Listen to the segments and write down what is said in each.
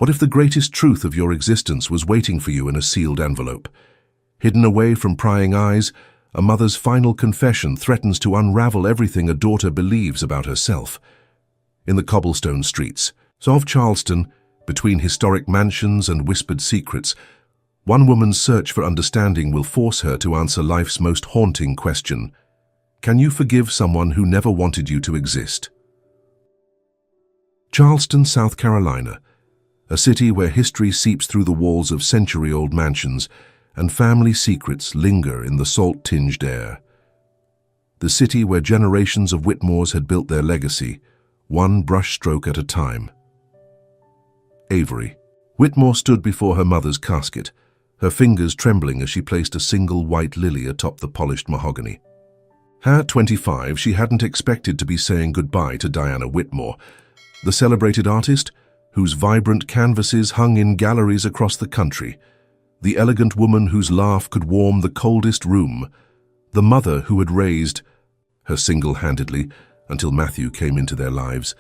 What if the greatest truth of your existence was waiting for you in a sealed envelope? Hidden away from prying eyes, a mother's final confession threatens to unravel everything a daughter believes about herself. In the cobblestone streets of Charleston, between historic mansions and whispered secrets, one woman's search for understanding will force her to answer life's most haunting question. Can you forgive someone who never wanted you to exist? Charleston, South Carolina, a city where history seeps through the walls of century-old mansions and family secrets linger in the salt-tinged air. The city where generations of Whitmores had built their legacy, one brushstroke at a time. Avery. Whitmore stood before her mother's casket, her fingers trembling as she placed a single white lily atop the polished mahogany. At 25, she hadn't expected to be saying goodbye to Diana Whitmore, the celebrated artist whose vibrant canvases hung in galleries across the country, the elegant woman whose laugh could warm the coldest room, the mother who had raised her single-handedly until Matthew came into their lives.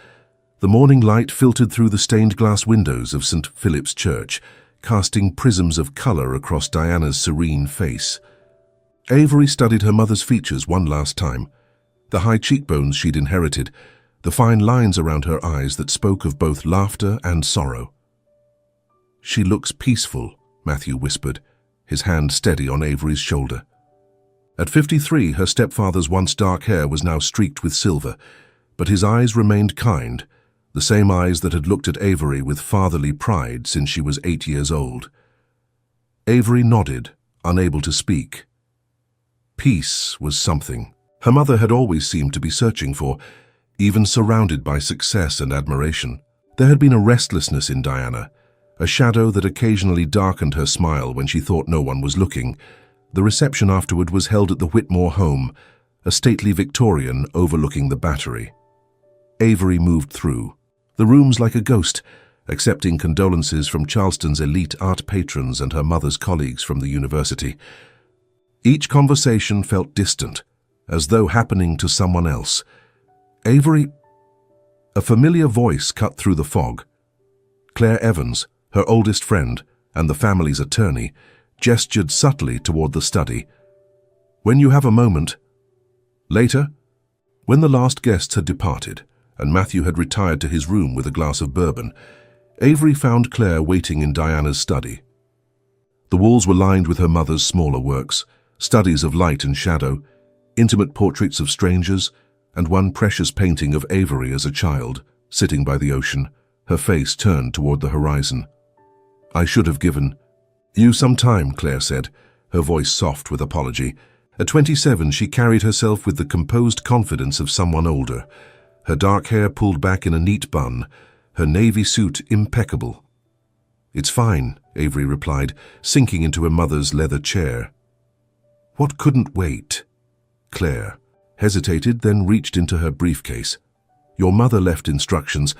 The morning light filtered through the stained glass windows of St. Philip's Church, casting prisms of color across Diana's serene face. Avery studied her mother's features one last time, the high cheekbones she'd inherited, the fine lines around her eyes that spoke of both laughter and sorrow. "She looks peaceful," Matthew whispered, his hand steady on Avery's shoulder. At 53, her stepfather's once dark hair was now streaked with silver, but his eyes remained kind, the same eyes that had looked at Avery with fatherly pride since she was 8 years old. Avery nodded, unable to speak. Peace was something her mother had always seemed to be searching for, even surrounded by success and admiration. There had been a restlessness in Diana, a shadow that occasionally darkened her smile when she thought no one was looking. The reception afterward was held at the Whitmore home, a stately Victorian overlooking the Battery. Avery moved through, the rooms like a ghost, accepting condolences from Charleston's elite art patrons and her mother's colleagues from the university. Each conversation felt distant, as though happening to someone else. Avery... A familiar voice cut through the fog. Claire Evans, her oldest friend and the family's attorney, gestured subtly toward the study. "When you have a moment." Later, when the last guests had departed and Matthew had retired to his room with a glass of bourbon, Avery found Claire waiting in Diana's study. The walls were lined with her mother's smaller works, studies of light and shadow, intimate portraits of strangers, and one precious painting of Avery as a child, sitting by the ocean, her face turned toward the horizon. "I should have given you some time," Claire said, her voice soft with apology. At 27, she carried herself with the composed confidence of someone older, her dark hair pulled back in a neat bun, her navy suit impeccable. "It's fine," Avery replied, sinking into her mother's leather chair. "What couldn't wait?" Claire hesitated, then reached into her briefcase. "Your mother left instructions.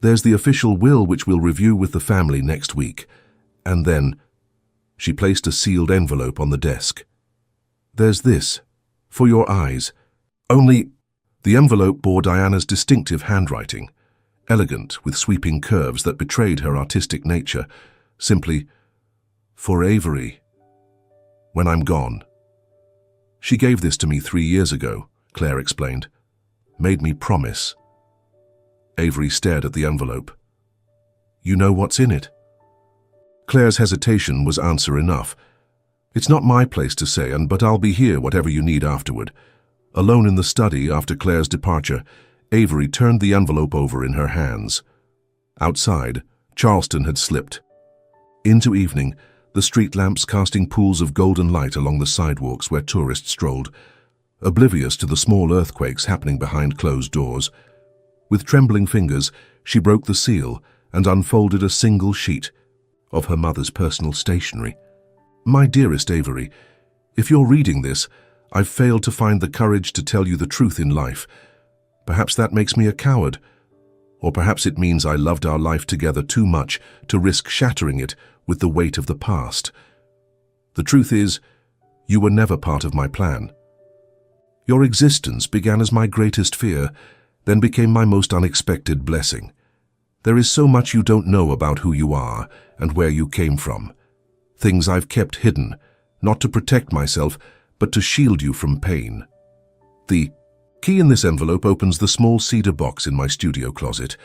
There's the official will which we'll review with the family next week. And then..." She placed a sealed envelope on the desk. "There's this, for your eyes. Only..." The envelope bore Diana's distinctive handwriting, elegant with sweeping curves that betrayed her artistic nature. Simply, "For Avery, when I'm gone." "She gave this to me 3 years ago," Claire explained. "Made me promise." Avery stared at the envelope. "You know what's in it?" Claire's hesitation was answer enough. "It's not my place to say, but I'll be here whatever you need afterward." Alone in the study after Claire's departure, Avery turned the envelope over in her hands. Outside, Charleston had slipped into evening, the street lamps casting pools of golden light along the sidewalks where tourists strolled, oblivious to the small earthquakes happening behind closed doors. With trembling fingers, she broke the seal and unfolded a single sheet of her mother's personal stationery. "My dearest Avery, if you're reading this, I've failed to find the courage to tell you the truth in life. Perhaps that makes me a coward, or perhaps it means I loved our life together too much to risk shattering it with the weight of the past. The truth is, you were never part of my plan. Your existence began as my greatest fear, then became my most unexpected blessing. There is so much you don't know about who you are and where you came from. Things I've kept hidden, not to protect myself, but to shield you from pain. The key in this envelope opens the small cedar box in my studio closet.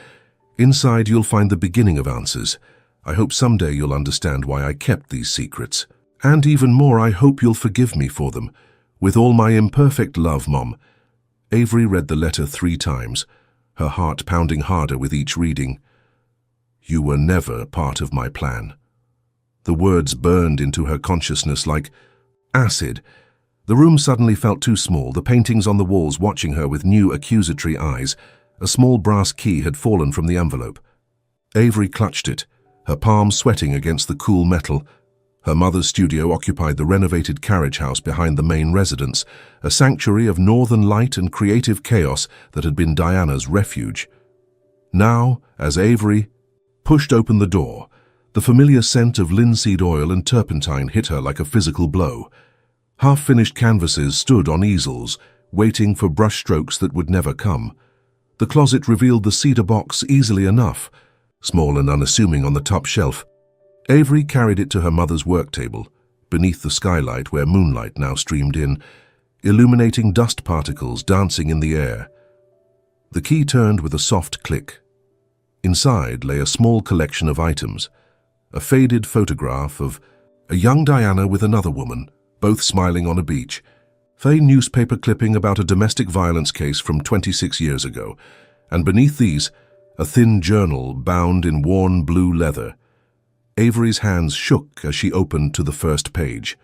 Inside you'll find the beginning of answers. I hope someday you'll understand why I kept these secrets. And even more, I hope you'll forgive me for them. With all my imperfect love, Mom. Avery read the letter 3 times, her heart pounding harder with each reading. You were never part of my plan. The words burned into her consciousness like acid. The room suddenly felt too small, the paintings on the walls watching her with new accusatory eyes. A small brass key had fallen from the envelope. Avery clutched it, her palms sweating against the cool metal. Her mother's studio occupied the renovated carriage house behind the main residence, a sanctuary of northern light and creative chaos that had been Diana's refuge. Now, as Avery pushed open the door, the familiar scent of linseed oil and turpentine hit her like a physical blow. Half-finished canvases stood on easels, waiting for brushstrokes that would never come. The closet revealed the cedar box easily enough, small and unassuming on the top shelf. Avery carried it to her mother's work table, beneath the skylight where moonlight now streamed in, illuminating dust particles dancing in the air. The key turned with a soft click. Inside lay a small collection of items, a faded photograph of a young Diana with another woman, both smiling on a beach, a newspaper clipping about a domestic violence case from 26 years ago, and beneath these, a thin journal bound in worn blue leather. Avery's hands shook as she opened to the first page.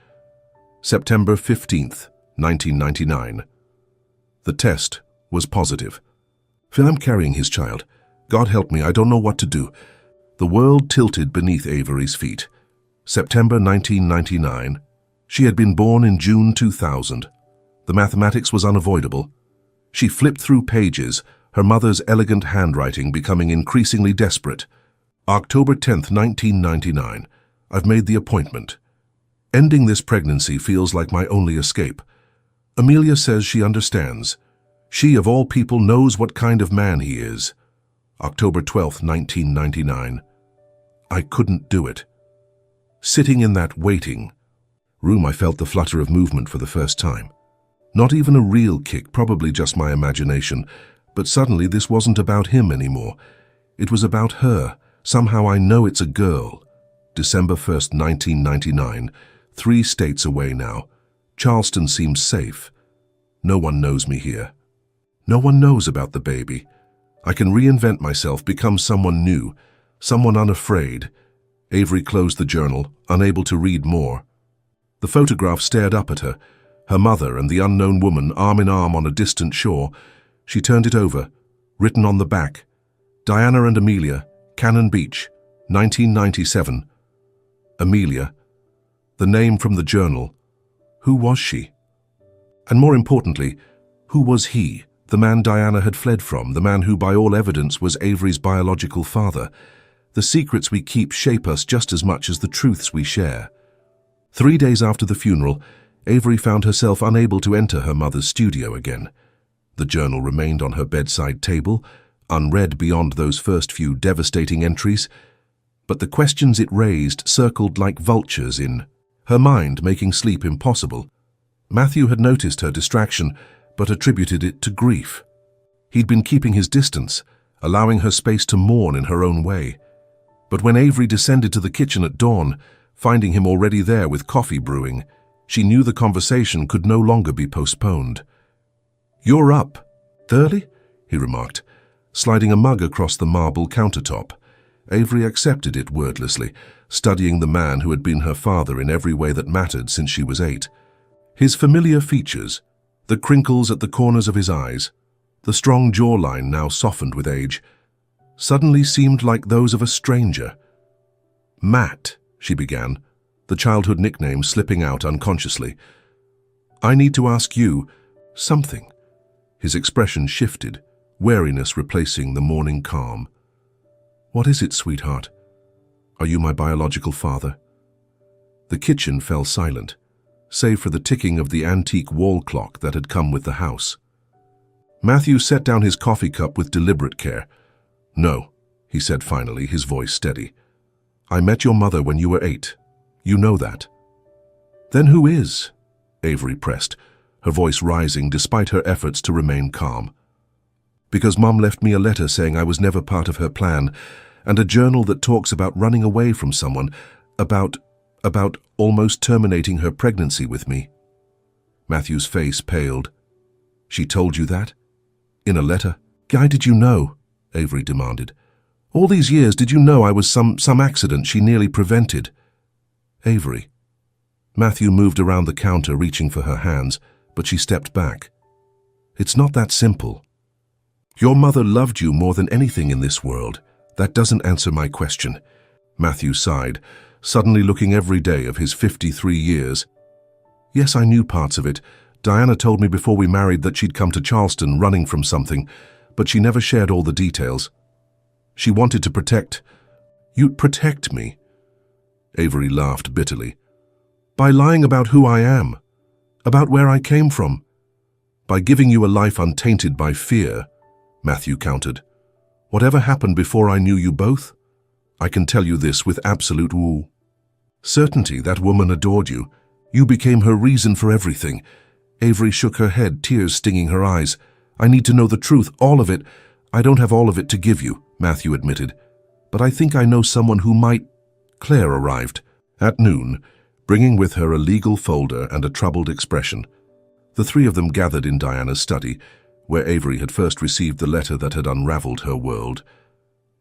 September 15th, 1999. The test was positive. Phil, I'm carrying his child. God help me, I don't know what to do. The world tilted beneath Avery's feet. September 1999. She had been born in June 2000. The mathematics was unavoidable. She flipped through pages, her mother's elegant handwriting becoming increasingly desperate. October 10th, 1999. I've made the appointment. Ending this pregnancy feels like my only escape. Amelia says she understands. She, of all people, knows what kind of man he is. October 12th, 1999. I couldn't do it. Sitting in that waiting room, I felt the flutter of movement for the first time. Not even a real kick, probably just my imagination, but suddenly this wasn't about him anymore. It was about her. Somehow I know it's a girl. December 1st, 1999. 3 states away now. Charleston seems safe. No one knows me here. No one knows about the baby. I can reinvent myself, become someone new, someone unafraid. Avery closed the journal, unable to read more. The photograph stared up at her, her mother and the unknown woman arm in arm on a distant shore. She turned it over, written on the back, Diana and Amelia, Cannon Beach, 1997. Amelia, the name from the journal. Who was she? And more importantly, who was he, the man Diana had fled from, the man who by all evidence was Avery's biological father? The secrets we keep shape us just as much as the truths we share. 3 days after the funeral, Avery found herself unable to enter her mother's studio again. The journal remained on her bedside table, unread beyond those first few devastating entries, but the questions it raised circled like vultures in her mind, making sleep impossible. Matthew had noticed her distraction, but attributed it to grief. He'd been keeping his distance, allowing her space to mourn in her own way. But when Avery descended to the kitchen at dawn, finding him already there with coffee brewing, she knew the conversation could no longer be postponed. "You're up. Early?" he remarked, sliding a mug across the marble countertop. Avery accepted it wordlessly, studying the man who had been her father in every way that mattered since she was 8. His familiar features, the crinkles at the corners of his eyes, the strong jawline now softened with age, suddenly seemed like those of a stranger. "Matt," she began, the childhood nickname slipping out unconsciously. "I need to ask you something." His expression shifted, wariness replacing the morning calm. "What is it, sweetheart? Are you my biological father?" The kitchen fell silent, save for the ticking of the antique wall clock that had come with the house. Matthew set down his coffee cup with deliberate care. "No," he said finally, his voice steady. "I met your mother when you were 8. You know that." "Then who is?" Avery pressed, her voice rising despite her efforts to remain calm. "Because Mom left me a letter saying I was never part of her plan, and a journal that talks about running away from someone, about almost terminating her pregnancy with me." Matthew's face paled. "She told you that? In a letter? How did you know?" Avery demanded. "All these years, did you know I was some accident she nearly prevented?" "Avery." Matthew moved around the counter, reaching for her hands, but she stepped back. "It's not that simple. Your mother loved you more than anything in this world. That doesn't answer my question." Matthew sighed, suddenly looking every day of his 53 years. "Yes, I knew parts of it. Diana told me before we married that she'd come to Charleston running from something, but she never shared all the details. She wanted to protect... You'd protect me?" Avery laughed bitterly. "By lying about who I am, about where I came from, by giving you a life untainted by fear," Matthew countered. "Whatever happened before I knew you both? I can tell you this with absolute certainty, that woman adored you. You became her reason for everything." Avery shook her head, tears stinging her eyes. "I need to know the truth, all of it." "I don't have all of it to give you," Matthew admitted. "But I think I know someone who might." Claire arrived at noon, bringing with her a legal folder and a troubled expression. The three of them gathered in Diana's study, where Avery had first received the letter that had unraveled her world.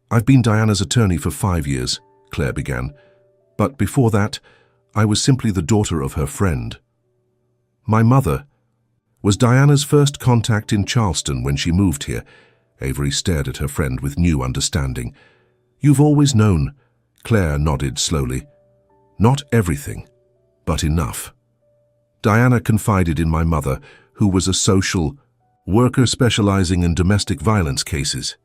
"I've been Diana's attorney for 5 years," Claire began. "But before that, I was simply the daughter of her friend. My mother was Diana's first contact in Charleston when she moved here." Avery stared at her friend with new understanding. "You've always known," Claire nodded slowly. "Not everything, but enough. Diana confided in my mother, who was a social worker specializing in domestic violence cases.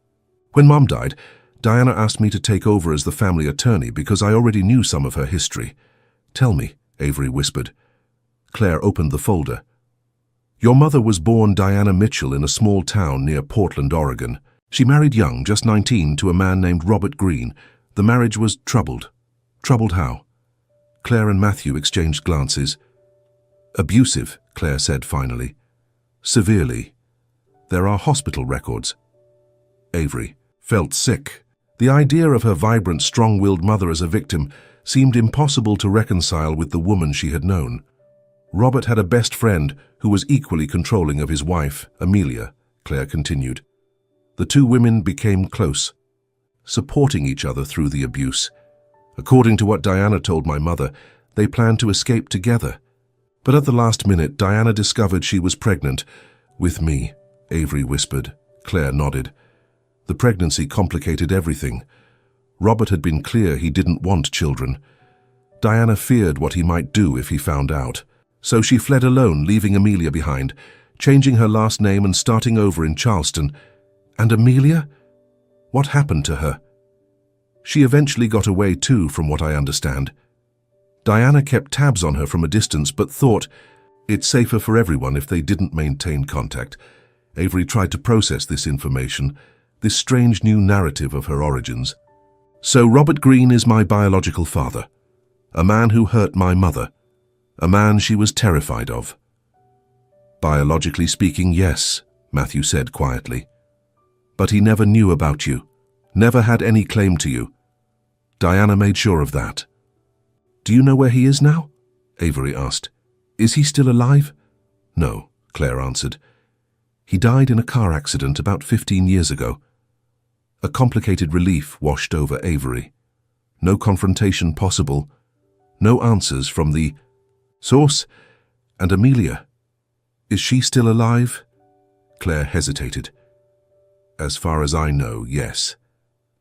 When Mom died, Diana asked me to take over as the family attorney because I already knew some of her history." "Tell me," Avery whispered. Claire opened the folder. "Your mother was born Diana Mitchell in a small town near Portland, Oregon. She married young, just 19, to a man named Robert Green. The marriage was troubled." "Troubled how?" Claire and Matthew exchanged glances. "Abusive," Claire said finally. "Severely. There are hospital records." Avery felt sick. The idea of her vibrant, strong-willed mother as a victim seemed impossible to reconcile with the woman she had known. "Robert had a best friend who was equally controlling of his wife, Amelia," Claire continued. "The two women became close, supporting each other through the abuse. According to what Diana told my mother, they planned to escape together. But at the last minute, Diana discovered she was pregnant. With me," Avery whispered. Claire nodded. "The pregnancy complicated everything. Robert had been clear he didn't want children. Diana feared what he might do if he found out. So she fled alone, leaving Amelia behind, changing her last name and starting over in Charleston. And Amelia? What happened to her?" "She eventually got away too, from what I understand. Diana kept tabs on her from a distance, but thought it's safer for everyone if they didn't maintain contact." Avery tried to process this information, this strange new narrative of her origins. "So Robert Green is my biological father, a man who hurt my mother, a man she was terrified of." "Biologically speaking, yes," Matthew said quietly. "But he never knew about you, never had any claim to you. Diana made sure of that." "Do you know where he is now?" Avery asked. "Is he still alive?" "No," Claire answered. "He died in a car accident about 15 years ago." A complicated relief washed over Avery. No confrontation possible, no answers from the source. "And Amelia, is she still alive?" Claire hesitated. "As far as I know, yes.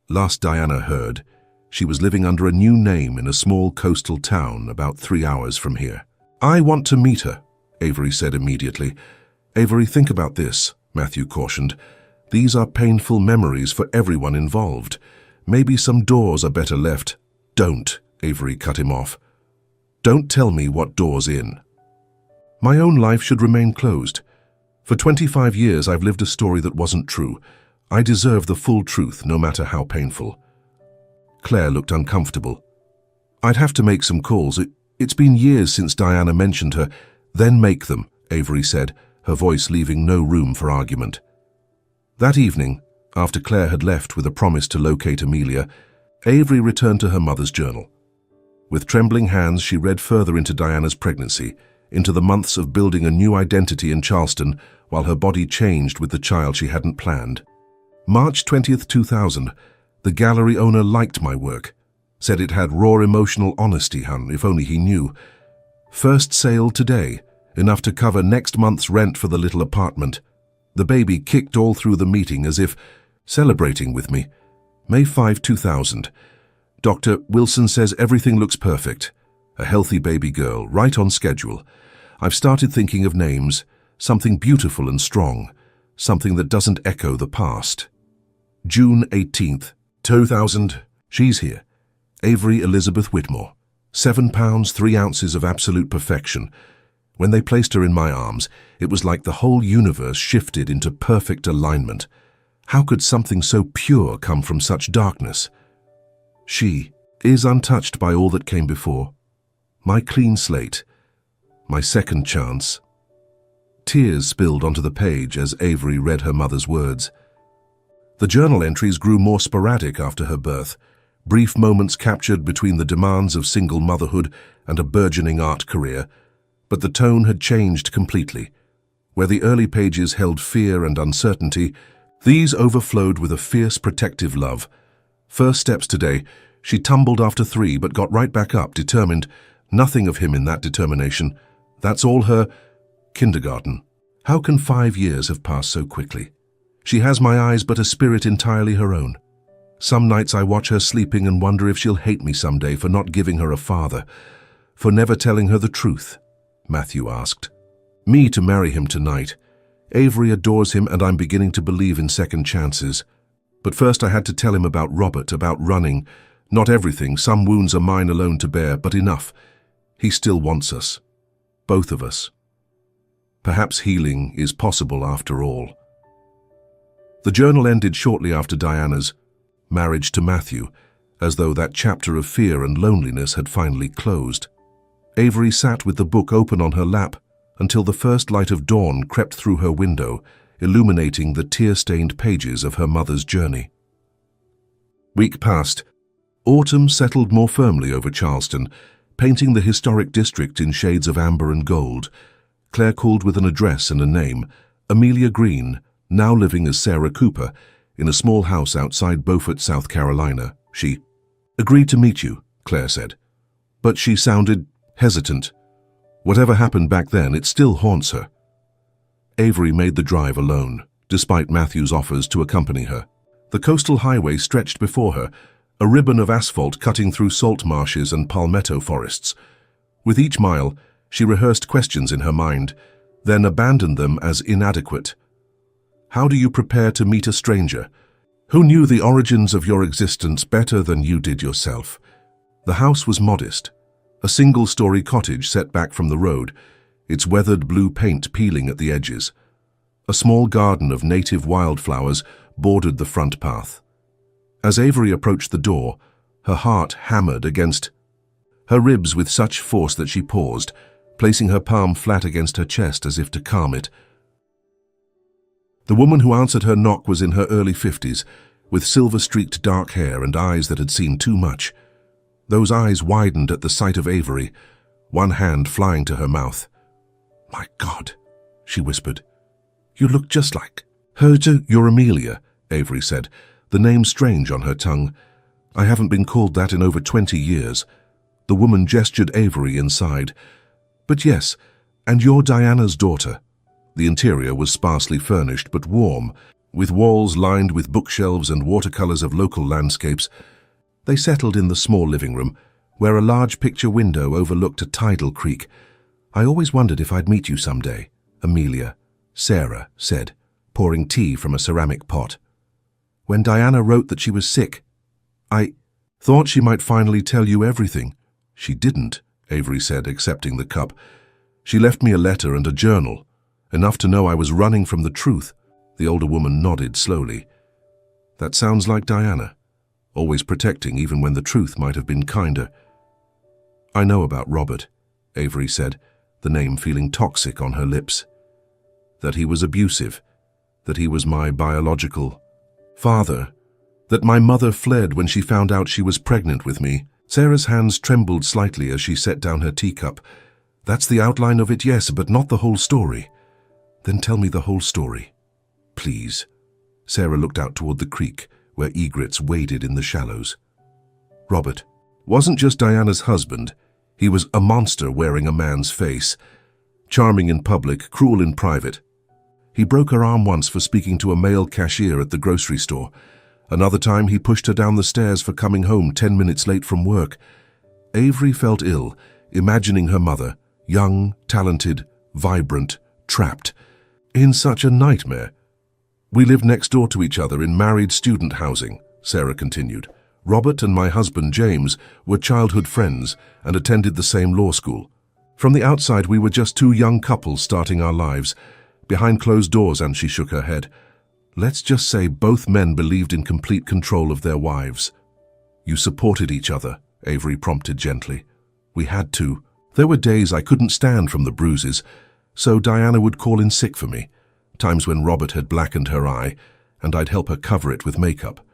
Last Diana heard, she was living under a new name in a small coastal town about 3 hours from here." "I want to meet her," Avery said immediately. "Avery, think about this," Matthew cautioned. "These are painful memories for everyone involved. Maybe some doors are better left." "Don't," Avery cut him off. "Don't tell me what door's in. My own life should remain closed. For 25 years I've lived a story that wasn't true. I deserve the full truth, no matter how painful. Claire looked uncomfortable. I'd have to make some calls. It's been years since Diana mentioned her. Then make them, Avery said, her voice leaving no room for argument. That evening, after Claire had left with a promise to locate Amelia, Avery returned to her mother's journal. With trembling hands, she read further into Diana's pregnancy, into the months of building a new identity in Charleston while her body changed with the child she hadn't planned. March 20th, 2000. The gallery owner liked my work. Said it had raw emotional honesty, hun, if only he knew. First sale today, enough to cover next month's rent for the little apartment. The baby kicked all through the meeting as if celebrating with me. May 5, 2000. Dr. Wilson says everything looks perfect. A healthy baby girl, right on schedule. I've started thinking of names, something beautiful and strong, something that doesn't echo the past. June 18th, 2000. She's here. Avery Elizabeth Whitmore. 7 pounds, 3 ounces of absolute perfection. When they placed her in my arms, it was like the whole universe shifted into perfect alignment. How could something so pure come from such darkness? She is untouched by all that came before. My clean slate. My second chance. Tears spilled onto the page as Avery read her mother's words. The journal entries grew more sporadic after her birth, brief moments captured between the demands of single motherhood and a burgeoning art career, but the tone had changed completely. Where the early pages held fear and uncertainty, these overflowed with a fierce protective love. First steps today, she tumbled after 3 but got right back up, determined. Nothing of him in that determination. That's all her kindergarten. How can 5 years have passed so quickly? She has my eyes but a spirit entirely her own. Some nights I watch her sleeping and wonder if she'll hate me someday for not giving her a father, for never telling her the truth, Matthew asked. Me to marry him tonight. Avery adores him and I'm beginning to believe in second chances. But first I had to tell him about Robert, about running. Not everything, some wounds are mine alone to bear, but enough. He still wants us. Both of us. Perhaps healing is possible after all. The journal ended shortly after Diana's marriage to Matthew, as though that chapter of fear and loneliness had finally closed. Avery sat with the book open on her lap until the first light of dawn crept through her window, illuminating the tear-stained pages of her mother's journey. Week passed. Autumn settled more firmly over Charleston, painting the historic district in shades of amber and gold. Claire called with an address and a name, Amelia Green, now living as Sarah Cooper, in a small house outside Beaufort, South Carolina. She agreed to meet you, Claire said. But she sounded hesitant. Whatever happened back then, it still haunts her. Avery made the drive alone, despite Matthew's offers to accompany her. The coastal highway stretched before her, a ribbon of asphalt cutting through salt marshes and palmetto forests. With each mile, she rehearsed questions in her mind, then abandoned them as inadequate. How do you prepare to meet a stranger? Who knew the origins of your existence better than you did yourself? The house was modest, a single-story cottage set back from the road, its weathered blue paint peeling at the edges. A small garden of native wildflowers bordered the front path. As Avery approached the door, her heart hammered against her ribs with such force that she paused, placing her palm flat against her chest as if to calm it. The woman who answered her knock was in her early 50s, with silver-streaked dark hair and eyes that had seen too much. Those eyes widened at the sight of Avery, one hand flying to her mouth. "My God," she whispered. "You look just like her. You're Amelia," Avery said, the name strange on her tongue. "I haven't been called that in over 20 years. The woman gestured Avery inside. "But yes, and you're Diana's daughter." The interior was sparsely furnished but warm, with walls lined with bookshelves and watercolors of local landscapes. They settled in the small living room, where a large picture window overlooked a tidal creek. "I always wondered if I'd meet you someday, Amelia," Sarah said, pouring tea from a ceramic pot. "When Diana wrote that she was sick, I thought she might finally tell you everything." "She didn't," Avery said, accepting the cup. "She left me a letter and a journal, enough to know I was running from the truth." The older woman nodded slowly. That sounds like Diana, always protecting even when the truth might have been kinder. I know about Robert, Avery said, the name feeling toxic on her lips. That he was abusive, that he was my biological father, that my mother fled when she found out she was pregnant with me. Sarah's hands trembled slightly as she set down her teacup. That's the outline of it, yes, but not the whole story. Then tell me the whole story, please. Sarah looked out toward the creek, where egrets waded in the shallows. Robert wasn't just Diana's husband. He was a monster wearing a man's face. Charming in public, cruel in private. He broke her arm once for speaking to a male cashier at the grocery store. Another time he pushed her down the stairs for coming home 10 minutes late from work. Avery felt ill, imagining her mother, young, talented, vibrant, trapped, in such a nightmare. We lived next door to each other in married student housing, Sarah continued. Robert and my husband James were childhood friends and attended the same law school. From the outside we were just two young couples starting our lives. Behind closed doors, and she shook her head. Let's just say both men believed in complete control of their wives. You supported each other, Avery prompted gently. We had to. There were days I couldn't stand from the bruises, so Diana would call in sick for me, times when Robert had blackened her eye, and I'd help her cover it with makeup.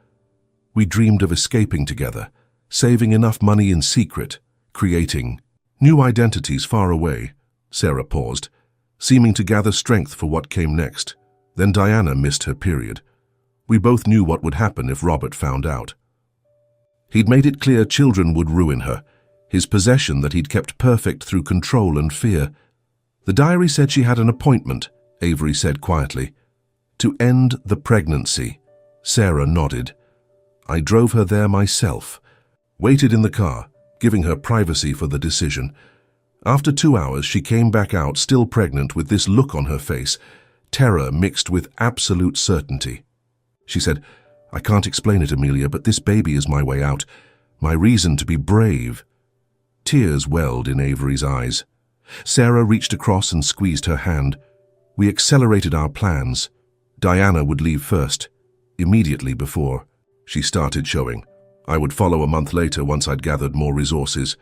We dreamed of escaping together, saving enough money in secret, creating new identities far away. Sarah paused, seeming to gather strength for what came next. Then Diana missed her period. We both knew what would happen if Robert found out. He'd made it clear children would ruin her, his possession that he'd kept perfect through control and fear. The diary said she had an appointment, Avery said quietly. To end the pregnancy. Sarah nodded. I drove her there myself, waited in the car, giving her privacy for the decision. After 2 hours, she came back out, still pregnant, with this look on her face, terror mixed with absolute certainty. She said, I can't explain it, Amelia, but this baby is my way out, my reason to be brave. Tears welled in Avery's eyes. Sarah reached across and squeezed her hand. We accelerated our plans. Diana would leave first, immediately before she started showing. I would follow a month later once I'd gathered more resources.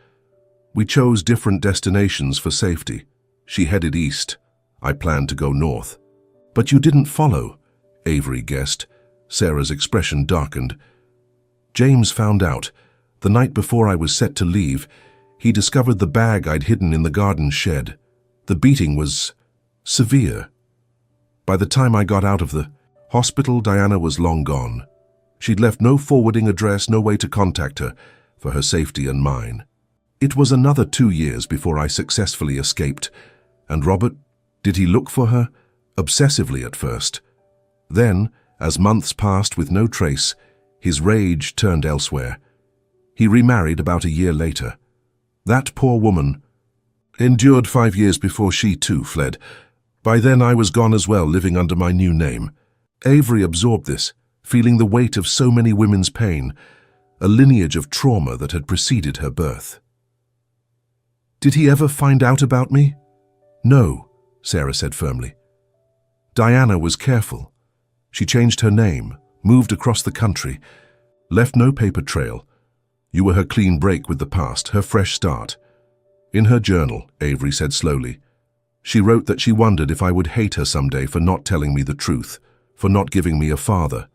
We chose different destinations for safety. She headed east. I planned to go north. But you didn't follow, Avery guessed. Sarah's expression darkened. James found out. The night before I was set to leave, he discovered the bag I'd hidden in the garden shed. The beating was severe. By the time I got out of the hospital, Diana was long gone. She'd left no forwarding address, no way to contact her, for her safety and mine. It was another 2 years before I successfully escaped. And Robert, did he look for her? Obsessively at first. Then, as months passed with no trace, his rage turned elsewhere. He remarried about a year later. That poor woman endured 5 years before she too fled. By then I was gone as well, living under my new name. Avery absorbed this, feeling the weight of so many women's pain, a lineage of trauma that had preceded her birth. Did he ever find out about me? No, Sarah said firmly. Diana was careful. She changed her name, moved across the country, left no paper trail. You were her clean break with the past, her fresh start. In her journal, Avery said slowly, she wrote that she wondered if I would hate her someday for not telling me the truth, for not giving me a father.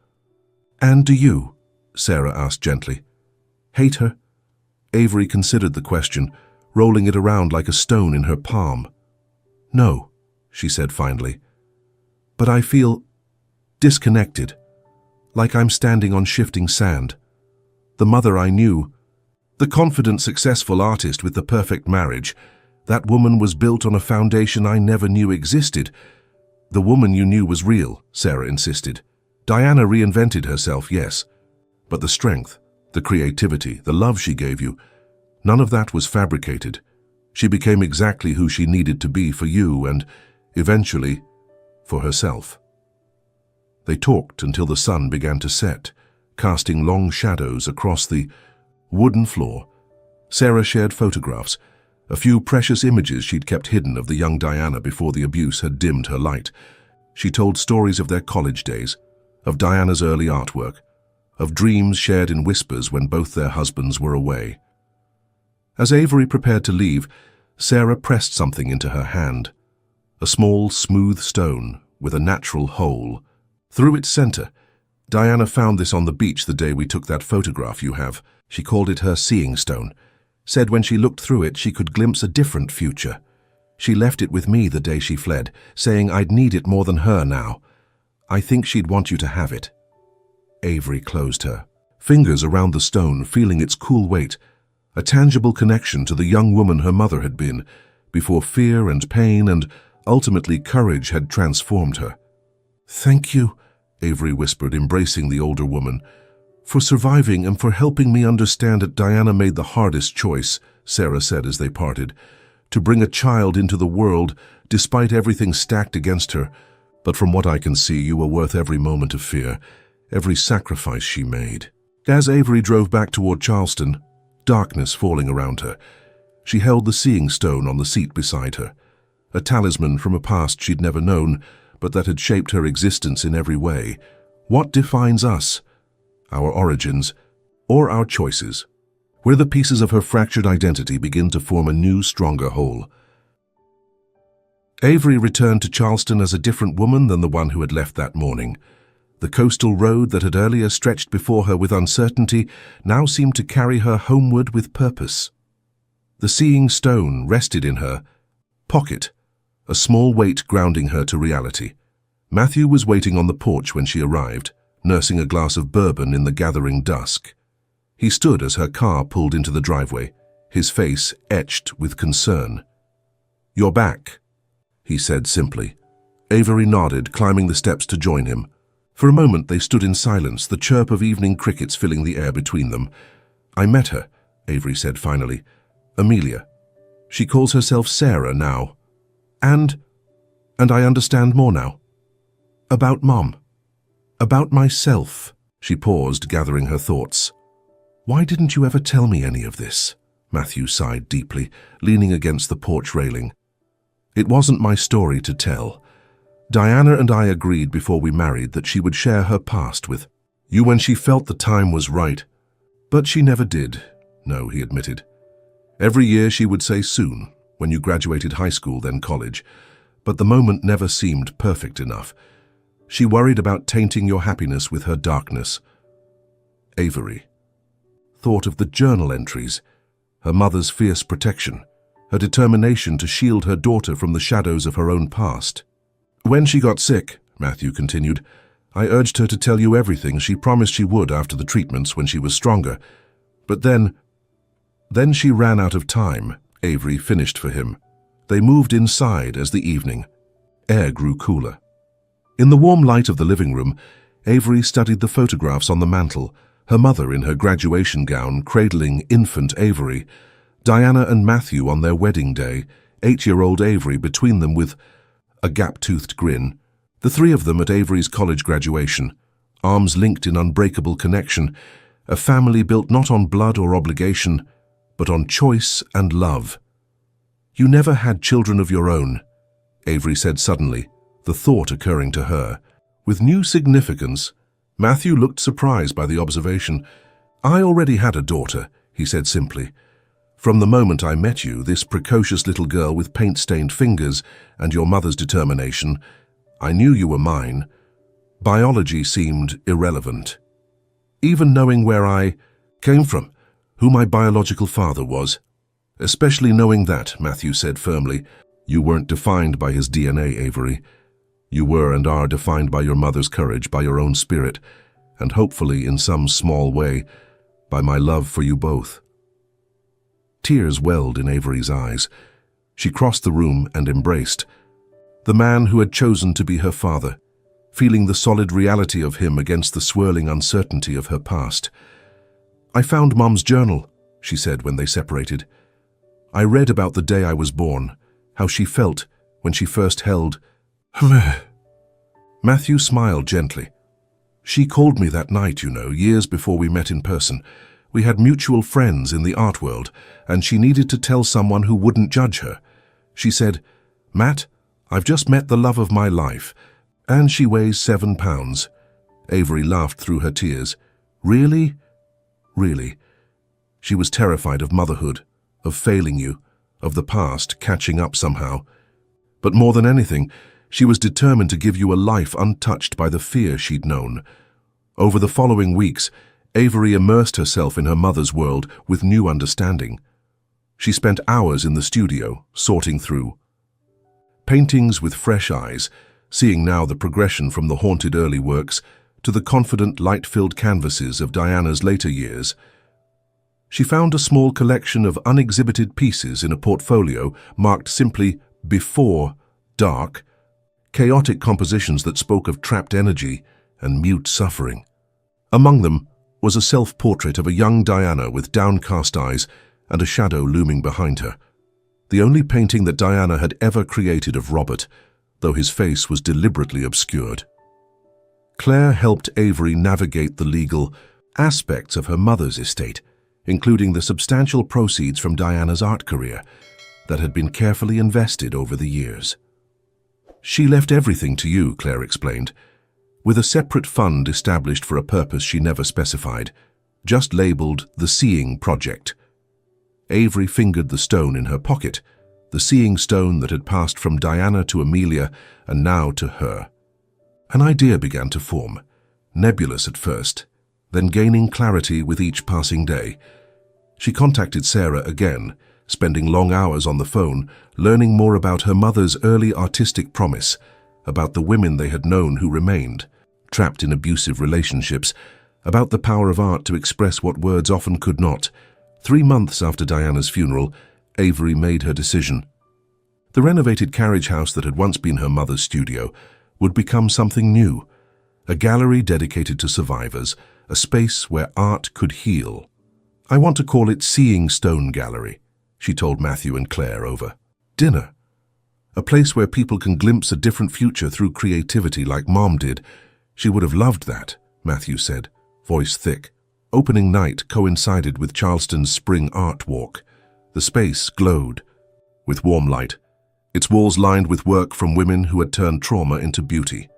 And do you? Sarah asked gently. Hate her? Avery considered the question, rolling it around like a stone in her palm. No, she said finally. But I feel disconnected, like I'm standing on shifting sand. The mother I knew, the confident, successful artist with the perfect marriage, that woman was built on a foundation I never knew existed. The woman you knew was real, Sarah insisted. Diana reinvented herself, yes, but the strength, the creativity, the love she gave you, none of that was fabricated. She became exactly who she needed to be for you and, eventually, for herself. They talked until the sun began to set, casting long shadows across the wooden floor. Sarah shared photographs, a few precious images she'd kept hidden of the young Diana before the abuse had dimmed her light. She told stories of their college days, of Diana's early artwork, of dreams shared in whispers when both their husbands were away. As Avery prepared to leave, Sarah pressed something into her hand. A small, smooth stone with a natural hole. Through its center, Diana found this on the beach the day we took that photograph you have. She called it her seeing stone. Said when she looked through it, she could glimpse a different future. She left it with me the day she fled, saying I'd need it more than her now. I think she'd want you to have it. Avery closed her fingers around the stone, feeling its cool weight, a tangible connection to the young woman her mother had been, before fear and pain and ultimately courage had transformed her. Thank you, Avery whispered, embracing the older woman. For surviving and for helping me understand that Diana made the hardest choice, Sarah said as they parted, to bring a child into the world despite everything stacked against her. But from what I can see, you were worth every moment of fear, every sacrifice she made. As Avery drove back toward Charleston, darkness falling around her, she held the seeing stone on the seat beside her, a talisman from a past she'd never known, but that had shaped her existence in every way. What defines us? Our origins, or our choices? Where the pieces of her fractured identity begin to form a new, stronger whole. Avery returned to Charleston as a different woman than the one who had left that morning. The coastal road that had earlier stretched before her with uncertainty now seemed to carry her homeward with purpose. The seeing stone rested in her pocket, a small weight grounding her to reality. Matthew was waiting on the porch when she arrived, nursing a glass of bourbon in the gathering dusk. He stood as her car pulled into the driveway, his face etched with concern. "You're back," he said simply. Avery nodded, climbing the steps to join him. For a moment they stood in silence, the chirp of evening crickets filling the air between them. "I met her," Avery said finally. "Amelia. She calls herself Sarah now. And I understand more now. About Mom. About myself." She paused, gathering her thoughts. "Why didn't you ever tell me any of this?" Matthew sighed deeply, leaning against the porch railing. "It wasn't my story to tell. Diana and I agreed before we married that she would share her past with you when she felt the time was right. But she never did." "No," he admitted. "Every year she would say soon, when you graduated high school, then college. But the moment never seemed perfect enough. She worried about tainting your happiness with her darkness." Avery thought of the journal entries, her mother's fierce protection, her determination to shield her daughter from the shadows of her own past. "When she got sick," Matthew continued, "I urged her to tell you everything. She promised she would after the treatments when she was stronger. But then she ran out of time," Avery finished for him. They moved inside as the evening. Air grew cooler. In the warm light of the living room, Avery studied the photographs on the mantel, her mother in her graduation gown cradling infant Avery, Diana and Matthew on their wedding day, 8-year-old Avery between them with a gap-toothed grin, the three of them at Avery's college graduation, arms linked in unbreakable connection, a family built not on blood or obligation, but on choice and love. "You never had children of your own," Avery said suddenly, the thought occurring to her. With new significance, Matthew looked surprised by the observation. "I already had a daughter," he said simply. "From the moment I met you, this precocious little girl with paint-stained fingers and your mother's determination, I knew you were mine. Biology seemed irrelevant. Even knowing where I came from, who my biological father was. Especially knowing that," Matthew said firmly, "you weren't defined by his DNA, Avery. You were and are defined by your mother's courage, by your own spirit, and hopefully, in some small way, by my love for you both." Tears welled in Avery's eyes. She crossed the room and embraced the man who had chosen to be her father, feeling the solid reality of him against the swirling uncertainty of her past. "I found Mom's journal," she said when they separated. "I read about the day I was born, how she felt when she first held..." Matthew smiled gently. "She called me that night, years before we met in person. We had mutual friends in the art world, and she needed to tell someone who wouldn't judge her. She said, 'Matt, I've just met the love of my life, and she weighs 7 pounds. Avery laughed through her tears. Really? Really? She was terrified of motherhood, of failing you, of the past catching up somehow. But more than anything, she was determined to give you a life untouched by the fear she'd known. Over the following weeks, Avery immersed herself in her mother's world with new understanding. She spent hours in the studio, sorting through paintings with fresh eyes, seeing now the progression from the haunted early works to the confident, light-filled canvases of Diana's later years. She found a small collection of unexhibited pieces in a portfolio marked simply "Before Dark," chaotic compositions that spoke of trapped energy and mute suffering. Among them was a self-portrait of a young Diana with downcast eyes and a shadow looming behind her. The only painting that Diana had ever created of Robert, though his face was deliberately obscured. Claire helped Avery navigate the legal aspects of her mother's estate, including the substantial proceeds from Diana's art career that had been carefully invested over the years. She left everything to you, Claire explained, with a separate fund established for a purpose she never specified, just labeled the Seeing Project. Avery fingered the stone in her pocket, the seeing stone that had passed from Diana to Amelia and now to her. An idea began to form, nebulous at first, then gaining clarity with each passing day. She contacted Sarah again, spending long hours on the phone, learning more about her mother's early artistic promise, about the women they had known who remained, trapped in abusive relationships, about the power of art to express what words often could not. 3 months after Diana's funeral, Avery made her decision. The renovated carriage house that had once been her mother's studio would become something new, a gallery dedicated to survivors, a space where art could heal. "I want to call it Seeing Stone Gallery," she told Matthew and Claire over dinner. "A place where people can glimpse a different future through creativity like Mom did." "She would have loved that," Matthew said, voice thick. Opening night coincided with Charleston's spring art walk. The space glowed with warm light, its walls lined with work from women who had turned trauma into beauty.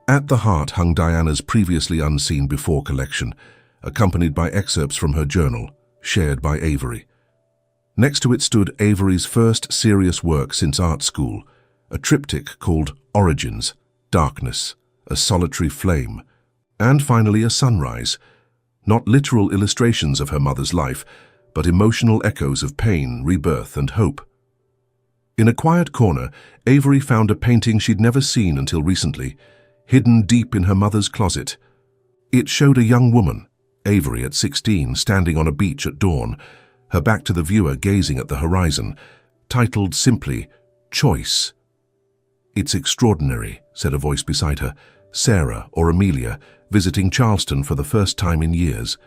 At the heart hung Diana's previously unseen before collection, accompanied by excerpts from her journal, shared by Avery. Next to it stood Avery's first serious work since art school, a triptych called Origins, Darkness, a Solitary Flame, and finally a sunrise. Not literal illustrations of her mother's life, but emotional echoes of pain, rebirth, and hope. In a quiet corner, Avery found a painting she'd never seen until recently, hidden deep in her mother's closet. It showed a young woman, Avery at 16, standing on a beach at dawn, her back to the viewer gazing at the horizon, titled simply, "Choice." "It's extraordinary," said a voice beside her, Sarah or Amelia, visiting Charleston for the first time in years.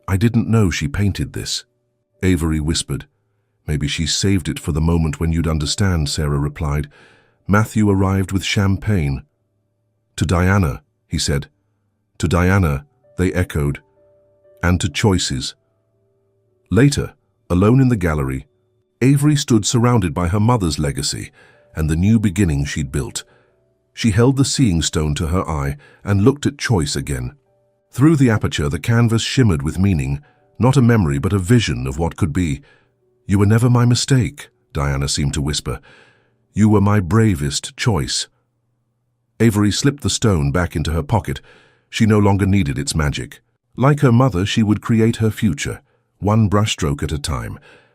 "I didn't know she painted this," Avery whispered. "Maybe she saved it for the moment when you'd understand," Sarah replied. Matthew arrived with champagne. "To Diana," he said. "To Diana," they echoed, "and to choices." Later, alone in the gallery, Avery stood surrounded by her mother's legacy and the new beginning she'd built. She held the seeing stone to her eye and looked at choice again. Through the aperture, the canvas shimmered with meaning, not a memory but a vision of what could be. "You were never my mistake," Diana seemed to whisper. "You were my bravest choice." Avery slipped the stone back into her pocket. She no longer needed its magic. Like her mother, she would create her future, one brushstroke at a time,